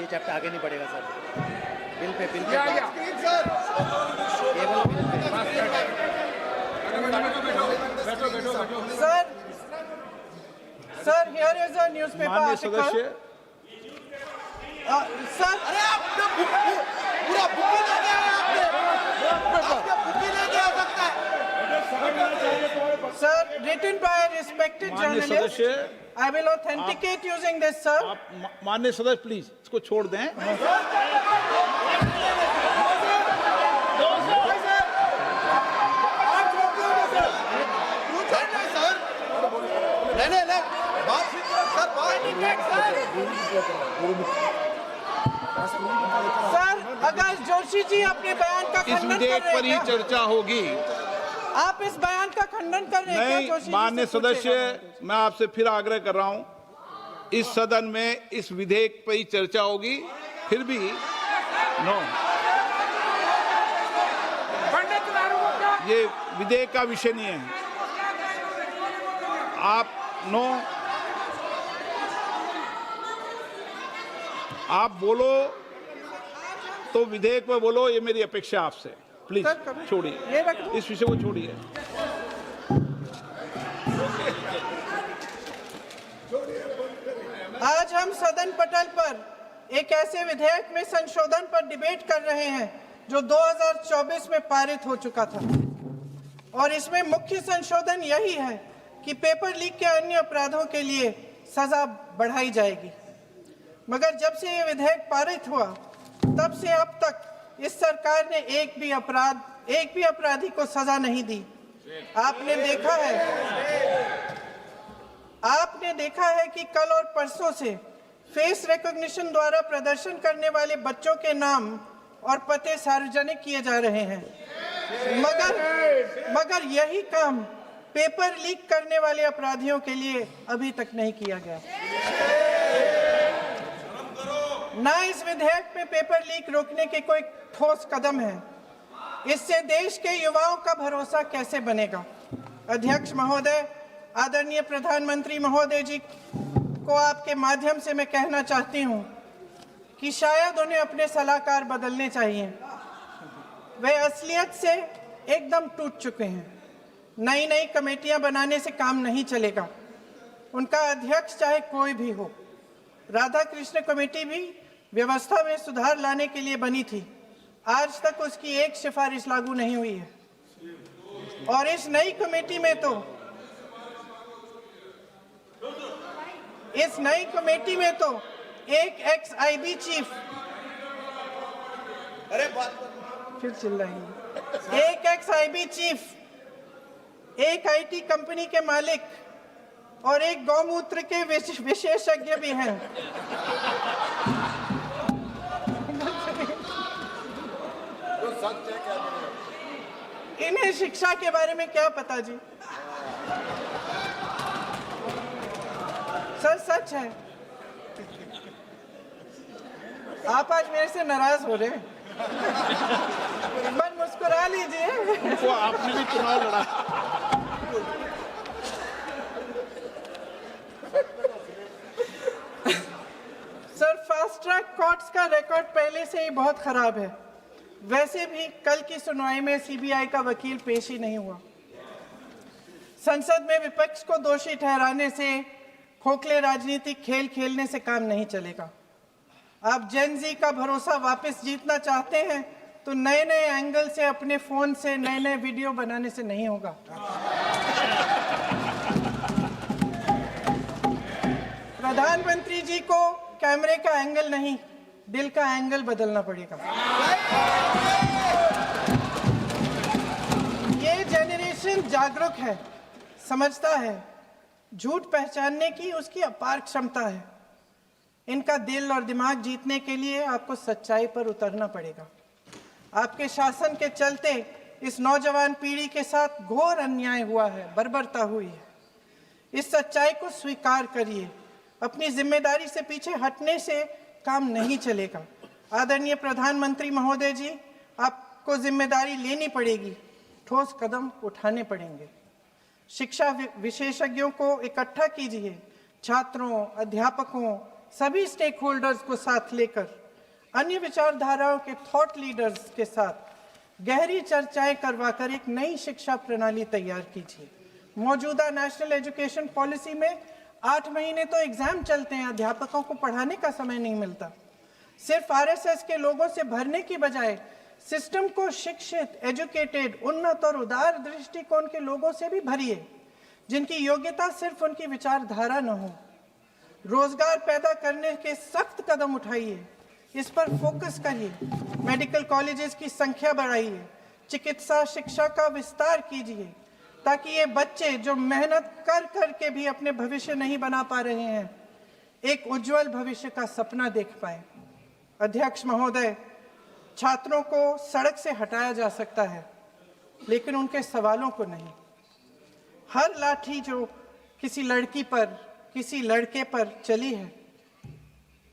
ये चैप्टर आगे नहीं बढ़ेगा sir. Bill pay Sir, sir, here is a newspaper माननीय article. सदस्य, Sir, अरे आपने पूरा बुकी लेके आए आपने बुकी लेके आ सकता है। sir, written by a respected माननीय journalist. सदस्य, I will authenticate using this, sir. आप माननीय सदस्य प्लीज इसको छोड़ दें। नहीं बात सर सर, अगर जोशी जी अपने बयान का इस खंडन कर विधेयक रहे पर ही हैं क्या? चर्चा होगी। आप इस बयान का खंडन कर रहे हैं क्या नहीं, जोशी जी? माननीय से पूछेगा। सदस्य, मैं आपसे फिर आग्रह कर रहा हूं, इस सदन में इस विधेयक पर ही चर्चा होगी। फिर भी नो, ये विधेयक का विषय नहीं है। आप नो, आप बोलो तो विधेयक पे बोलो, ये मेरी अपेक्षा आपसे। प्लीज सर, कभी- छोड़िए, ये रख दो। इस विषय को छोड़िए। आज हम सदन पटल पर एक ऐसे विधेयक में संशोधन पर डिबेट कर रहे हैं जो 2024 में पारित हो चुका था, और इसमें मुख्य संशोधन यही है कि पेपर लीक के अन्य अपराधों के लिए सजा बढ़ाई जाएगी। मगर जब से ये विधेयक पारित हुआ तब से अब तक इस सरकार ने एक भी अपराधी को सजा नहीं दी। आपने देखा है कि कल और परसों से फेस रिकॉग्निशन द्वारा प्रदर्शन करने वाले बच्चों के नाम और पते सार्वजनिक किए जा रहे हैं, मगर यही काम पेपर लीक करने वाले अपराधियों के लिए अभी तक नहीं किया गया। ना इस विधेयक में पेपर लीक रोकने के कोई ठोस कदम है। इससे देश के युवाओं का भरोसा कैसे बनेगा? अध्यक्ष महोदय, आदरणीय प्रधानमंत्री महोदय जी को आपके माध्यम से मैं कहना चाहती हूं कि शायद उन्हें अपने सलाहकार बदलने चाहिए। वे असलियत से एकदम टूट चुके हैं। नई कमेटियां बनाने से काम नहीं चलेगा। उनका अध्यक्ष चाहे कोई भी हो। राधा कृष्ण कमेटी भी व्यवस्था में सुधार लाने के लिए बनी थी। आज तक उसकी एक सिफारिश लागू नहीं हुई है, और इस नई कमेटी में तो एक एक्स-आईबी चीफ, अरे बात फिर चिल्लाएंगे, एक एक्स-आईबी चीफ, एक आईटी कंपनी के मालिक और एक गौमूत्र के विशेषज्ञ भी हैं। इन्हें शिक्षा के बारे में क्या पता जी? सर, सच है। आप आज मेरे से नाराज हो रहे हैं। बस मुस्कुरा लीजिए। उनको आपने भी चुनाव लड़ा। सर, फास्ट ट्रैक कोर्ट्स का रिकॉर्ड पहले से ही बहुत खराब है। वैसे भी कल की सुनवाई में सीबीआई का वकील पेश ही नहीं हुआ। संसद में विपक्ष को दोषी ठहराने से, खोखले राजनीतिक खेल खेलने से काम नहीं चलेगा। आप जेन जी का भरोसा वापस जीतना चाहते हैं तो नए एंगल से, अपने फोन से नए वीडियो बनाने से नहीं होगा। प्रधानमंत्री जी को कैमरे का एंगल नहीं, दिल का एंगल बदलना पड़ेगा। ये जेनरेशन जागरूक है, समझता है, झूठ पहचानने की उसकी अपार क्षमता है। इनका दिल और दिमाग जीतने के लिए आपको सच्चाई पर उतरना पड़ेगा। आपके शासन के चलते इस नौजवान पीढ़ी के साथ घोर अन्याय हुआ है, बर्बरता हुई है। इस सच्चाई को स्वीकार करिए। अपनी जिम्मेदारी से पीछे हटने से काम नहीं चलेगा। आदरणीय प्रधानमंत्री महोदय जी, आपको जिम्मेदारी लेनी पड़ेगी, ठोस कदम उठाने पड़ेंगे। शिक्षा विशेषज्ञों को इकट्ठा कीजिए, छात्रों, अध्यापकों, सभी स्टेक होल्डर्स को साथ लेकर अन्य विचारधाराओं के थॉट लीडर्स के साथ गहरी चर्चाएं करवाकर एक नई शिक्षा प्रणाली तैयार कीजिए। मौजूदा नेशनल एजुकेशन पॉलिसी में 8 महीने तो एग्जाम चलते हैं, अध्यापकों को पढ़ाने का समय नहीं मिलता। सिर्फ आरएसएस के लोगों से भरने की बजाय सिस्टम को शिक्षित, एजुकेटेड, उन्नत और उदार दृष्टिकोण के लोगों से भी भरिए, जिनकी योग्यता सिर्फ उनकी विचारधारा न हो। रोजगार पैदा करने के सख्त कदम उठाइए, इस पर फोकस करिए। मेडिकल कॉलेजेस की संख्या बढ़ाइए, चिकित्सा शिक्षा का विस्तार कीजिए, ताकि ये बच्चे जो मेहनत कर कर के भी अपने भविष्य नहीं बना पा रहे हैं, एक उज्जवल भविष्य का सपना देख पाए। अध्यक्ष महोदय, छात्रों को सड़क से हटाया जा सकता है, लेकिन उनके सवालों को नहीं। हर लाठी जो किसी लड़की पर, किसी लड़के पर चली है,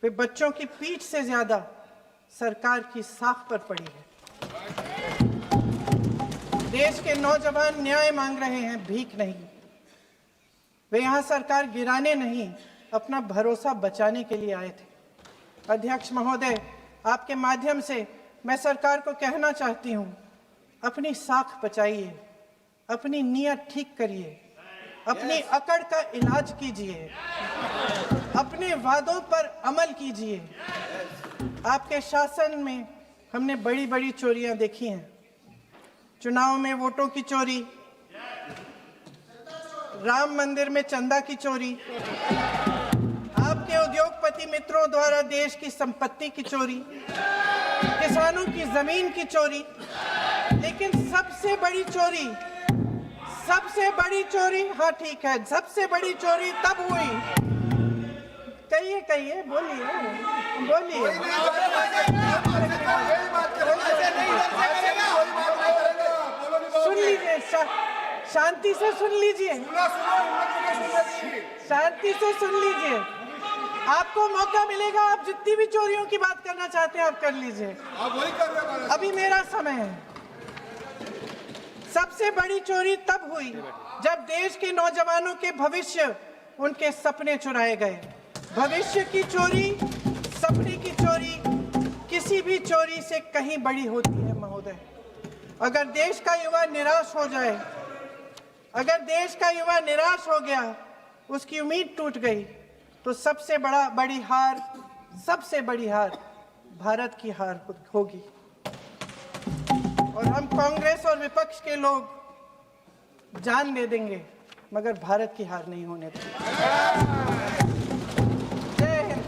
वे बच्चों की पीठ से ज्यादा सरकार की साख पर पड़ी है। देश के नौजवान न्याय मांग रहे हैं, भीख नहीं। वे यहाँ सरकार गिराने नहीं, अपना भरोसा बचाने के लिए आए थे। अध्यक्ष महोदय, आपके माध्यम से मैं सरकार को कहना चाहती हूँ, अपनी साख बचाइए, अपनी नीयत ठीक करिए, अपनी अकड़ का इलाज कीजिए, अपने वादों पर अमल कीजिए। आपके शासन में हमने बड़ी बड़ी चोरियां देखी हैं। चुनाव में वोटों की चोरी, राम मंदिर में चंदा की चोरी, आपके उद्योगपति मित्रों द्वारा देश की संपत्ति की चोरी, किसानों की जमीन की चोरी, लेकिन सबसे बड़ी चोरी, हाँ ठीक है, सबसे बड़ी चोरी तब हुई। कहिए, बोलिए। सुन लीजिए, शांति से सुन लीजिए, शांति से सुन लीजिए। आपको मौका मिलेगा, आप जितनी भी चोरियों की बात करना चाहते हैं आप कर लीजिए, अभी मेरा समय है। सबसे बड़ी चोरी तब हुई जब देश के नौजवानों के भविष्य, उनके सपने चुराए गए। भविष्य की चोरी, सपने की चोरी किसी भी चोरी से कहीं बड़ी होती है महोदय। अगर देश का युवा निराश हो जाए, अगर देश का युवा निराश हो गया, उसकी उम्मीद टूट गई, तो सबसे बड़ी हार भारत की हार होगी। और हम कांग्रेस और विपक्ष के लोग जान दे देंगे, मगर भारत की हार नहीं होने देंगे। जय हिंद।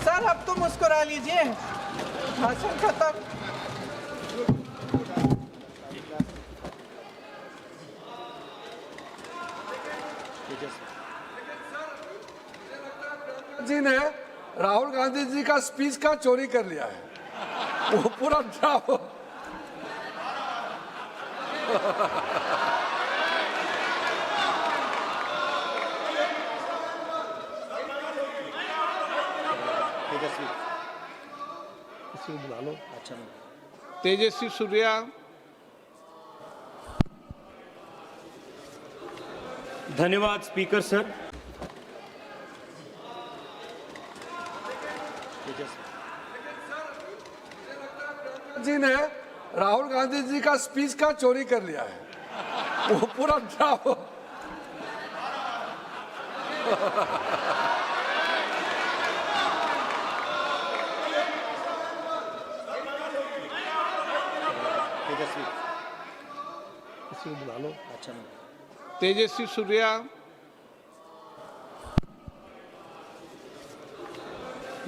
सर, अब तो मुस्कुरा लीजिए, भाषण खत्म। जी ने राहुल गांधी जी का स्पीच का चोरी कर लिया है, वो पूरा ड्रामा। तेजस्वी सूर्या। धन्यवाद स्पीकर सर। जी ने राहुल गांधी जी का स्पीच का चोरी कर लिया है, वो पूरा ड्रामा। तेजस्वी सूर्या।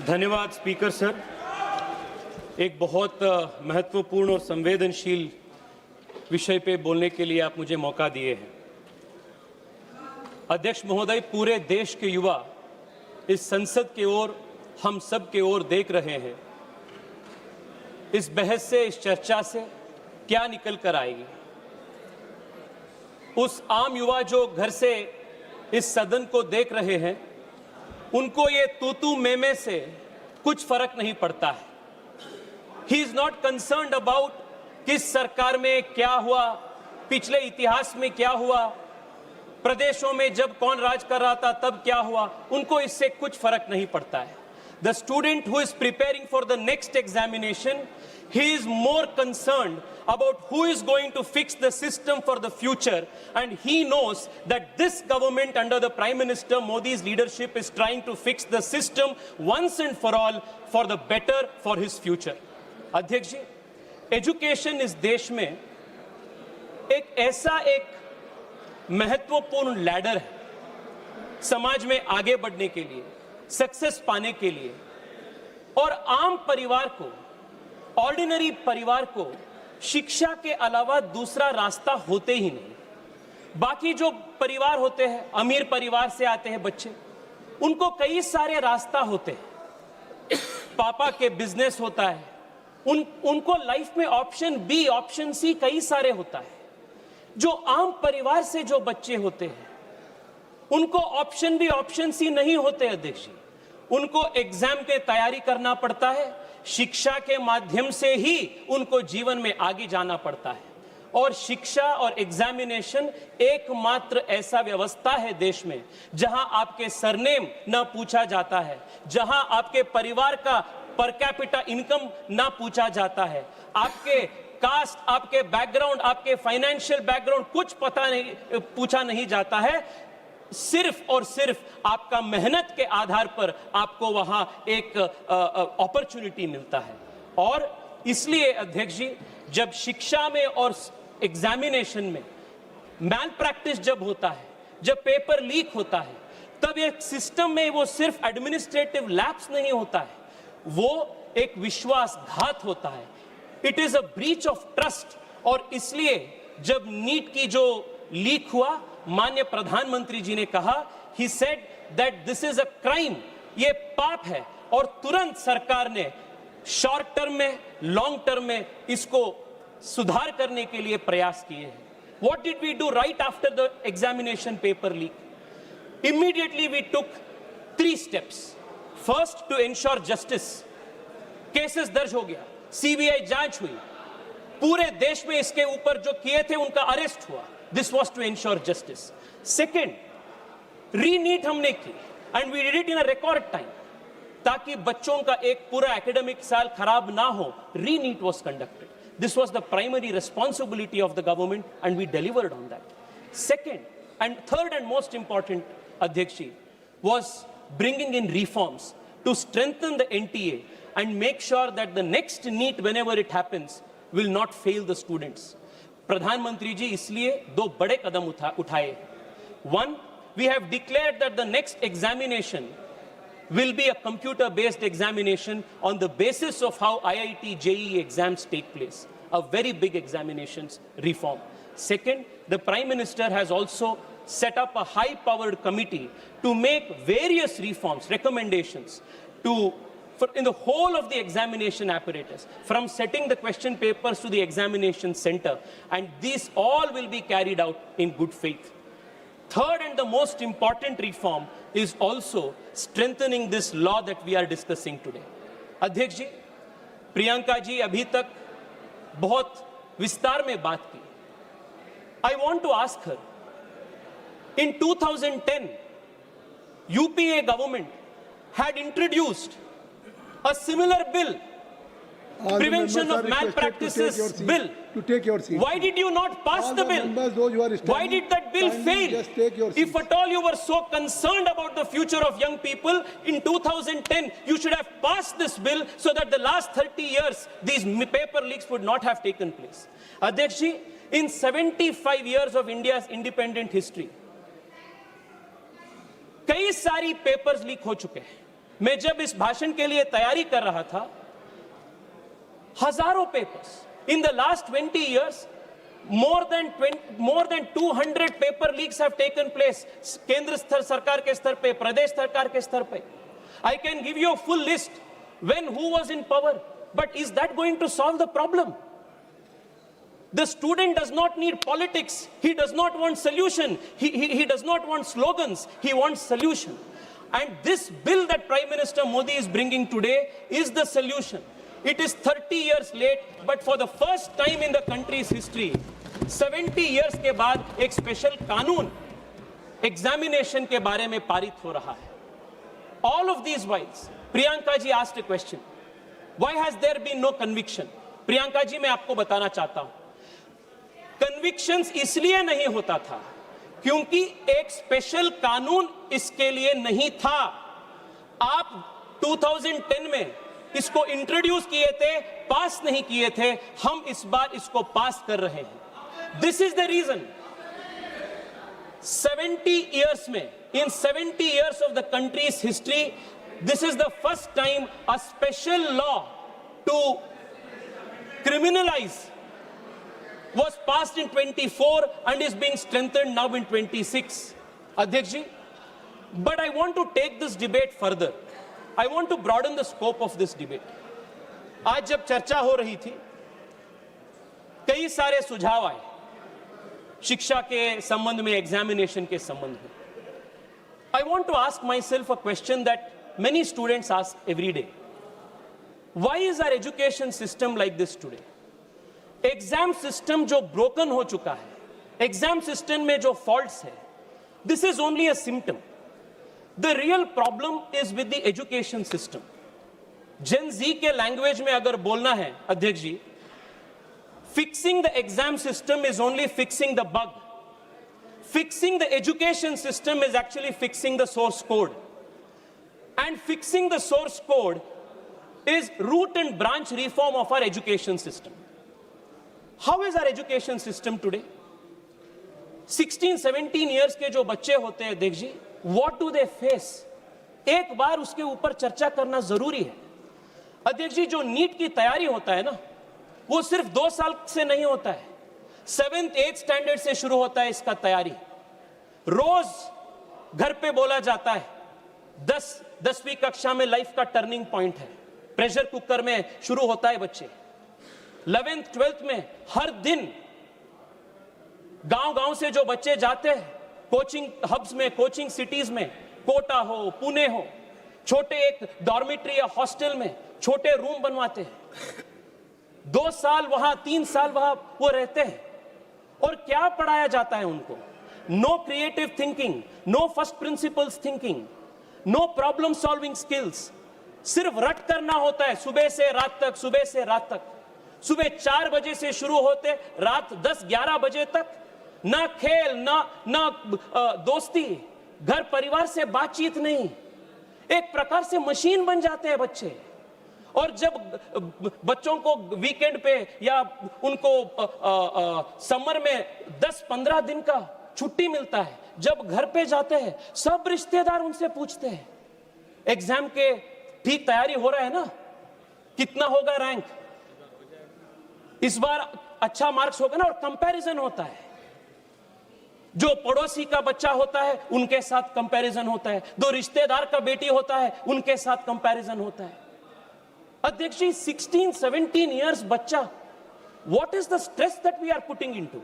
धन्यवाद स्पीकर सर। एक बहुत महत्वपूर्ण और संवेदनशील विषय पे बोलने के लिए आप मुझे मौका दिए हैं। अध्यक्ष महोदय, पूरे देश के युवा इस संसद की ओर, हम सब की ओर देख रहे हैं। इस बहस से, इस चर्चा से क्या निकल कर आएगी। उस आम युवा जो घर से इस सदन को देख रहे हैं, उनको ये तूतू मेमे से कुछ फर्क नहीं पड़ता है। He is not concerned about किस सरकार में क्या हुआ, पिछले इतिहास में क्या हुआ, प्रदेशों में जब कौन राज कर रहा था तब क्या हुआ, उनको इससे कुछ फर्क नहीं पड़ता है. The student who is preparing for the next examination, he is more concerned about who is going to fix the system for the future, and he knows that this government under the Prime Minister Modi's leadership is trying to fix the system once and for all for the better for his future. अध्यक्ष जी, education इस देश में एक ऐसा एक महत्वपूर्ण ladder है समाज में आगे बढ़ने के लिए, सक्सेस पाने के लिए, और आम परिवार को, ऑर्डिनरी परिवार को शिक्षा के अलावा दूसरा रास्ता होते ही नहीं. बाकी जो परिवार होते हैं, अमीर परिवार से आते हैं बच्चे, उनको कई सारे रास्ता होते हैं. पापा के बिजनेस होता है, उनको लाइफ में ऑप्शन बी, ऑप्शन सी कई सारे होता है. जो आम परिवार से जो बच्चे होते हैं उनको ऑप्शन बी, ऑप्शन सी नहीं होते अध्यक्ष जी. उनको एग्जाम के तैयारी करना पड़ता है, शिक्षा के माध्यम से ही उनको जीवन में आगे जाना पड़ता है. और शिक्षा और एग्जामिनेशन एकमात्र ऐसा व्यवस्था है देश में जहां आपके सरनेम ना पूछा जाता है, जहां आपके परिवार का पर कैपिटा इनकम ना पूछा जाता है, आपके कास्ट, आपके बैकग्राउंड, आपके फाइनेंशियल बैकग्राउंड कुछ पता नहीं, पूछा नहीं जाता है. सिर्फ और सिर्फ आपका मेहनत के आधार पर आपको वहां एक अपॉर्चुनिटी मिलता है. और इसलिए अध्यक्ष जी, जब शिक्षा में और एग्जामिनेशन में मैल प्रैक्टिस जब होता है, जब पेपर लीक होता है, तब एक सिस्टम में वो सिर्फ एडमिनिस्ट्रेटिव लैप्स नहीं होता है, वो एक विश्वासघात होता है. It is a breach of trust. और इसलिए जब नीट की जो लीक हुआ, माननीय प्रधानमंत्री जी ने कहा, he said that this is a crime, ये पाप है, और तुरंत सरकार ने शॉर्ट टर्म में, लॉन्ग टर्म में इसको सुधार करने के लिए प्रयास किए हैं. What did we do right after the examination paper leak? Immediately we took 3 steps. First, to ensure justice. Cases दर्ज हो गया, सीबीआई जांच हुई, पूरे देश में इसके ऊपर जो किए थे उनका अरेस्ट हुआ. This was to ensure justice. Second, re-NEET हमने की, and we did it in a record time, ताकि बच्चों का एक पूरा एकेडमिक साल खराब ना हो. Re-NEET was conducted. This was the primary responsibility of the government, and we delivered on that. Second, and third and most important, Adhyakshi, was bringing in reforms to strengthen the NTA and make sure that the next NEET, whenever it happens, will not fail the students. प्रधानमंत्री जी इसलिए 2 बड़े कदम उठाए. One, we have declared that the next examination will be a computer-based examination on the basis of how IIT JEE exams take place. A very big examinations reform. Second, the Prime Minister has also set up a high-powered committee to make various reforms, recommendations in the whole of the examination apparatus, from setting the question papers to the examination center, and these all will be carried out in good faith. Third and the most important reform is also strengthening this law that we are discussing today. अध्यक्ष जी, प्रियंका जी अभी तक बहुत विस्तार में बात की. I want to ask her, in 2010, UPA government had introduced a similar bill, Prevention of Malpractices Bill. To take your seat. Why did you not pass the bill? Why did that bill fail? Just take your seat. If at all you were so concerned about the future of young people, in 2010 you should have passed this bill so that the last 30 years these paper leaks would not have taken place. Adhyaksh ji, in 75 years of India's independent history, कई सारी papers leak हो चुके हैं. मैं जब इस भाषण के लिए तैयारी कर रहा था, हजारों papers. In the last 20 years, more than 200 paper leaks have taken place. केंद्र स्तर सरकार के स्तर पे, प्रदेश सरकार के स्तर पे. I can give you a full list when who was in power. But is that going to solve the problem? The student does not need politics. He does not want solution. He does not want slogans. He wants solution. And this bill that Prime Minister Modi is bringing today is the solution. It is 30 years late, but for the first time in the country's history, 70 years के बाद एक special कानून examination के बारे में पारित हो रहा है. All of these whiles, Priyanka ji asked a question. Why has there been no conviction? Priyanka ji, मैं आपको बताना चाहता हूं, कन्विक्शंस इसलिए नहीं होता था क्योंकि एक स्पेशल कानून इसके लिए नहीं था. आप 2010 में इसको इंट्रोड्यूस किए थे, पास नहीं किए थे. हम इस बार इसको पास कर रहे हैं. This is the reason. 70 years में, in 70 years of the country's history, this is the first time a special law to criminalize was passed in 24 and is being strengthened now in 26. Adhyaksh ji, but I want to take this debate further. I want to broaden the scope of this debate. आज जब चर्चा हो रही थी, कई सारे सुझाव आए शिक्षा के संबंध में, एग्जामिनेशन के संबंध में. I want to ask myself a question that many students ask every day. Why is our education system like this today? Exam system जो ब्रोकन हो चुका है, एग्जाम सिस्टम में जो फॉल्ट्स है, this is only a symptom. The real problem is with the education system. Gen Z के language में अगर बोलना है अध्यक्ष ji, fixing the exam system is only fixing the bug. Fixing the education system is actually fixing the source code. And fixing the source code is root and branch reform of our education system. How is our education system today? 16-17 years के जो बच्चे होते हैं देख जी, what do they face? एक बार उसके ऊपर चर्चा करना जरूरी है. अध्यक्ष जी, जो नीट की तैयारी होता है ना, वो सिर्फ 2 साल से नहीं होता है. 7th 8th स्टैंडर्ड से शुरू होता है इसका तैयारी. रोज घर पे बोला जाता है 10वीं कक्षा में लाइफ का टर्निंग पॉइंट है. प्रेशर कुकर में शुरू होता है बच्चे. 11th 12th में हर दिन गांव-गांव से जो बच्चे जाते हैं कोचिंग हब्स में, कोचिंग सिटीज में, कोटा हो, पुणे हो, छोटे एक डॉर्मिटरी या हॉस्टल में छोटे रूम बनवाते हैं. 2 साल वहां, 3 साल वहां वो रहते हैं. और क्या पढ़ाया जाता है उनको? No creative thinking, no first principles thinking, no problem solving skills. सिर्फ रट करना होता है सुबह से रात तक, सुबह से रात तक. सुबह 4 बजे से शुरू होते रात 10-11 बजे तक. ना खेल, ना दोस्ती, घर परिवार से बातचीत नहीं. एक प्रकार से मशीन बन जाते हैं बच्चे. और जब बच्चों को वीकेंड पे या उनको समर में 10-15 दिन का छुट्टी मिलता है, जब घर पे जाते हैं सब रिश्तेदार उनसे पूछते हैं एग्जाम के ठीक तैयारी हो रहा है ना, कितना होगा रैंक, इस बार अच्छा मार्क्स होगा ना. और कंपैरिजन होता है. जो पड़ोसी का बच्चा होता है उनके साथ कंपैरिजन होता है, दो रिश्तेदार का बेटी होता है उनके साथ कंपैरिजन होता है. अध्यक्ष जी, 16-17 इयर्स बच्चा, what is the stress that we are putting into.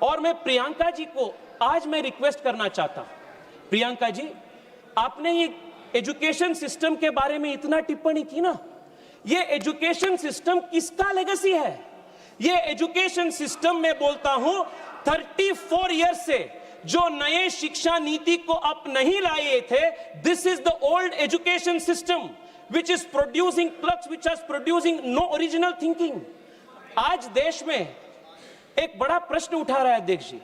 और मैं प्रियंका जी को आज मैं रिक्वेस्ट करना चाहता हूं, प्रियंका जी, आपने ये एजुकेशन सिस्टम के बारे में इतना टिप्पणी की ना, ये एजुकेशन सिस्टम किसका लेगेसी है? ये एजुकेशन सिस्टम में बोलता हूं 34 इयर्स से जो नए शिक्षा नीति को आप नहीं लाए थे, this is the old education system which is producing clerks, which is producing no original thinking. आज देश में एक बड़ा प्रश्न उठा रहा है अध्यक्ष जी,